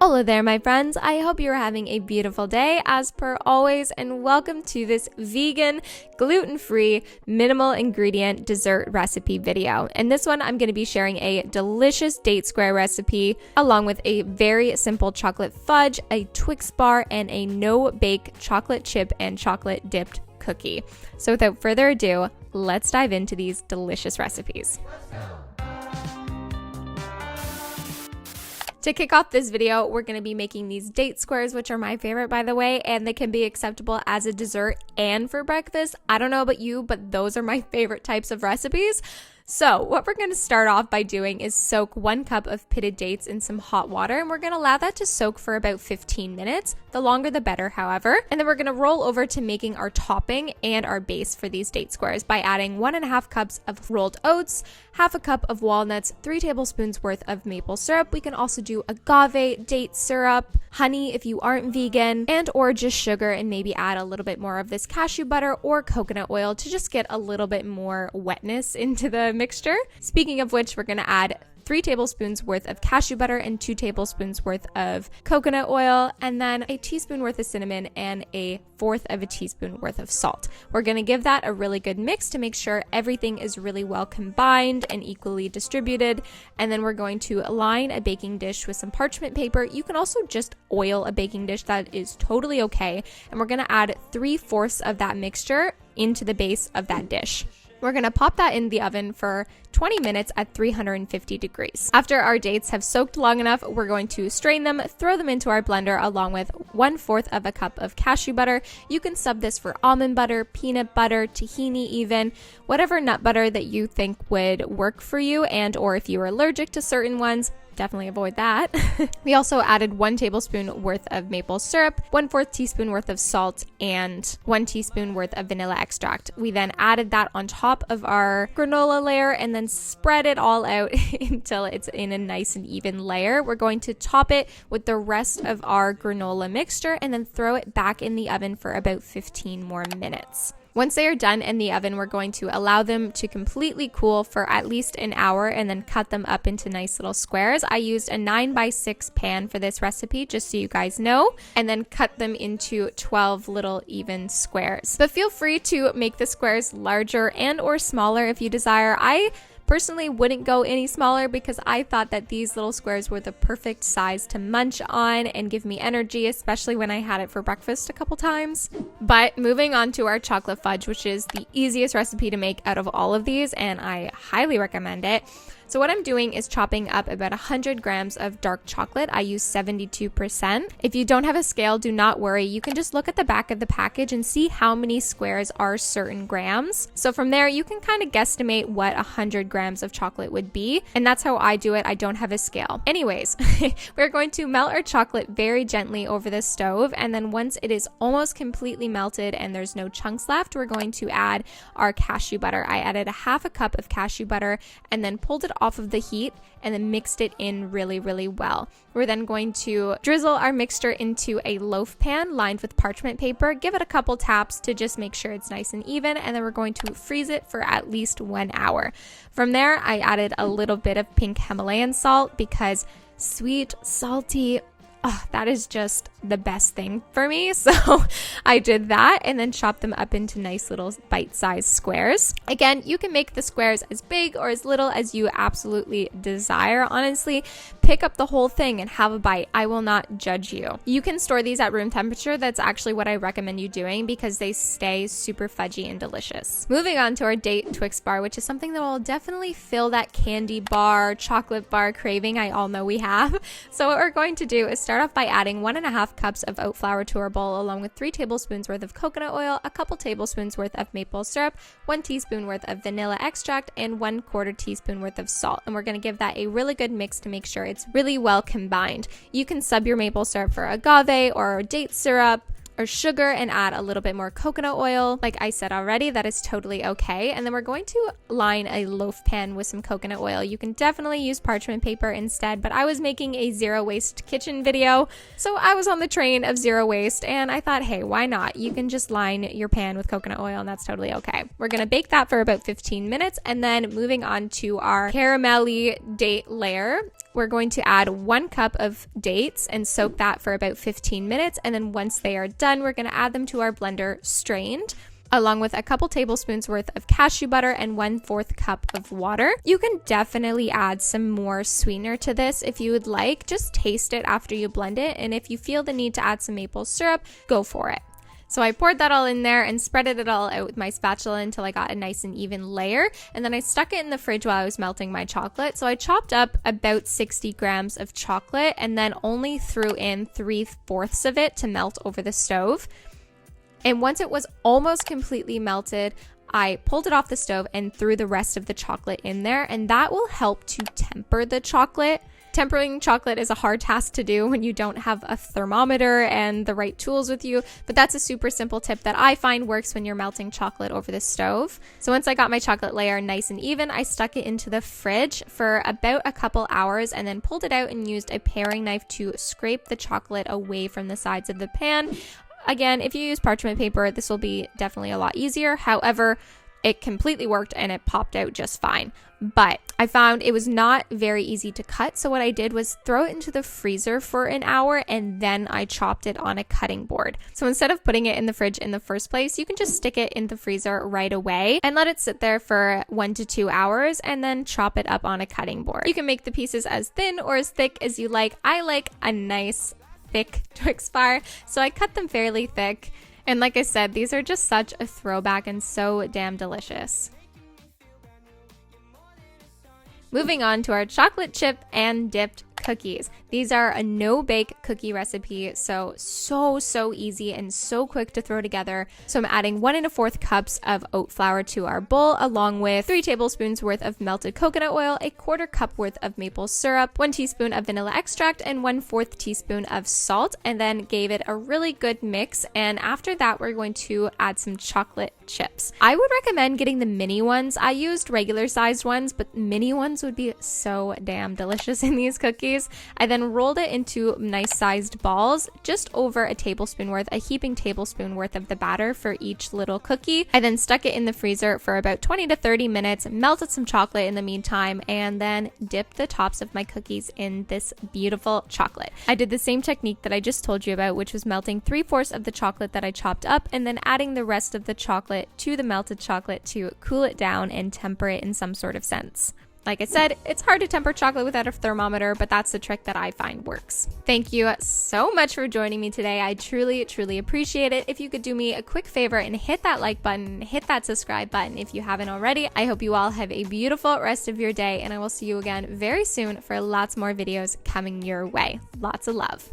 Hello there, my friends. I hope you're having a beautiful day as per always, and welcome to this vegan, gluten-free, minimal ingredient dessert recipe video. In this one, I'm going to be sharing a delicious date square recipe along with a very simple chocolate fudge, a Twix bar, and a no-bake chocolate chip and chocolate dipped cookie. So without further ado, let's dive into these delicious recipes. To kick off this video, we're going to be making these date squares, which are my favorite, by the way, and they can be acceptable as a dessert and for breakfast. I don't know about you, but those are my favorite types of recipes. So what we're going to start off by doing is soak 1 cup of pitted dates in some hot water, and we're going to allow that to soak for about 15 minutes. The longer the better, however. And then we're going to roll over to making our topping and our base for these date squares by adding 1.5 cups of rolled oats, half a cup of walnuts, 3 tablespoons worth of maple syrup. We can also do agave, date syrup, honey if you aren't vegan, and or just sugar, and maybe add a little bit more of this cashew butter or coconut oil to just get a little bit more wetness into the mixture. Speaking of which, we're going to add 3 tablespoons worth of cashew butter and 2 tablespoons worth of coconut oil, and then a teaspoon worth of cinnamon and a 1/4 of a teaspoon worth of salt. We're going to give that a really good mix to make sure everything is really well combined and equally distributed. And then we're going to line a baking dish with some parchment paper. You can also just oil a baking dish, that is totally okay. And we're going to add 3/4 of that mixture into the base of that dish. We're going to pop that in the oven for 20 minutes at 350 degrees. After our dates have soaked long enough, we're going to strain them, throw them into our blender along with 1/4 of a cup of cashew butter. You can sub this for almond butter, peanut butter, tahini even, whatever nut butter that you think would work for you, and or if you are allergic to certain ones, definitely avoid that. We also added 1 tablespoon worth of maple syrup, 1/4 teaspoon worth of salt, and 1 teaspoon worth of vanilla extract. We then added that on top of our granola layer and then spread it all out until it's in a nice and even layer. We're going to top it with the rest of our granola mixture and then throw it back in the oven for about 15 more minutes. Once they are done in the oven, we're going to allow them to completely cool for at least an hour and then cut them up into nice little squares. I used a 9x6 pan for this recipe, just so you guys know, and then cut them into 12 little even squares. But feel free to make the squares larger and or smaller if you desire. I personally wouldn't go any smaller because I thought that these little squares were the perfect size to munch on and give me energy, especially when I had it for breakfast a couple times. But moving on to our chocolate fudge, which is the easiest recipe to make out of all of these, and I highly recommend it. So what I'm doing is chopping up about 100 grams of dark chocolate. I use 72%. If you don't have a scale, do not worry. You can just look at the back of the package and see how many squares are certain grams. So from there, you can kind of guesstimate what 100 grams of chocolate would be. And that's how I do it. I don't have a scale. Anyways, we're going to melt our chocolate very gently over the stove. And then once it is almost completely melted and there's no chunks left, we're going to add our cashew butter. I added 1/2 cup of cashew butter and then pulled it off of the heat and then mixed it in really, really well. We're then going to drizzle our mixture into a loaf pan lined with parchment paper. Give it a couple taps to just make sure it's nice and even, and then we're going to freeze it for at least 1 hour. From there, I added a little bit of pink Himalayan salt because sweet, salty, that is just the best thing for me. So I did that and then chopped them up into nice little bite-sized squares. Again, you can make the squares as big or as little as you absolutely desire. Honestly, pick up the whole thing and have a bite. I will not judge you. You can store these at room temperature. That's actually what I recommend you doing because they stay super fudgy and delicious. Moving on to our date Twix bar, which is something that will definitely fill that candy bar, chocolate bar craving I all know we have. So what we're going to do is start off by adding 1.5 cups of oat flour to our bowl along with 3 tablespoons worth of coconut oil, a couple tablespoons worth of maple syrup, 1 teaspoon worth of vanilla extract, and 1/4 teaspoon worth of salt. And we're going to give that a really good mix to make sure it's really well combined. You can sub your maple syrup for agave or date syrup or sugar and add a little bit more coconut oil. Like I said already, that is totally okay. And then we're going to line a loaf pan with some coconut oil. You can definitely use parchment paper instead, but I was making a zero waste kitchen video, so I was on the train of zero waste and I thought, hey, why not? You can just line your pan with coconut oil and that's totally okay. We're gonna bake that for about 15 minutes and then moving on to our caramelly date layer. we're going to add 1 cup of dates and soak that for about 15 minutes. And then once they are done, we're going to add them to our blender strained, along with a couple tablespoons worth of cashew butter and 1/4 cup of water. You can definitely add some more sweetener to this if you would like. Just taste it after you blend it, and if you feel the need to add some maple syrup, go for it. So I poured that all in there and spreaded it all out with my spatula until I got a nice and even layer. And then I stuck it in the fridge while I was melting my chocolate. So I chopped up about 60 grams of chocolate and then only threw in 3/4 of it to melt over the stove. And once it was almost completely melted, I pulled it off the stove and threw the rest of the chocolate in there, and that will help to temper the chocolate. Tempering chocolate is a hard task to do when you don't have a thermometer and the right tools with you, but that's a super simple tip that I find works when you're melting chocolate over the stove. So once I got my chocolate layer nice and even, I stuck it into the fridge for about a couple hours and then pulled it out and used a paring knife to scrape the chocolate away from the sides of the pan. Again, if you use parchment paper, this will be definitely a lot easier. However, it completely worked and it popped out just fine. But I found it was not very easy to cut. So what I did was throw it into the freezer for an hour and then I chopped it on a cutting board. So instead of putting it in the fridge in the first place, you can just stick it in the freezer right away and let it sit there for 1 to 2 hours and then chop it up on a cutting board. You can make the pieces as thin or as thick as you like. I like a nice thick Twix bar, so I cut them fairly thick. And like I said, these are just such a throwback and so damn delicious. Moving on to our chocolate chip and dipped cookies. These are a no-bake cookie recipe, so easy and so quick to throw together. So I'm adding 1 1/4 cups of oat flour to our bowl, along with 3 tablespoons worth of melted coconut oil, a 1/4 cup worth of maple syrup, 1 teaspoon of vanilla extract, and 1/4 teaspoon of salt, and then gave it a really good mix. And after that, we're going to add some chocolate chips. I would recommend getting the mini ones. I used regular sized ones, but mini ones would be so damn delicious in these cookies. I then rolled it into nice sized balls, just over a tablespoon worth, a heaping tablespoon worth of the batter for each little cookie. I then stuck it in the freezer for about 20 to 30 minutes, melted some chocolate in the meantime, and then dipped the tops of my cookies in this beautiful chocolate. I did the same technique that I just told you about, which was melting 3/4 of the chocolate that I chopped up and then adding the rest of the chocolate to the melted chocolate to cool it down and temper it in some sort of sense. Like I said, it's hard to temper chocolate without a thermometer, but that's the trick that I find works. Thank you so much for joining me today. I truly appreciate it. If you could do me a quick favor and hit that like button, hit that subscribe button if you haven't already. I hope you all have a beautiful rest of your day, and I will see you again very soon for lots more videos coming your way. Lots of love.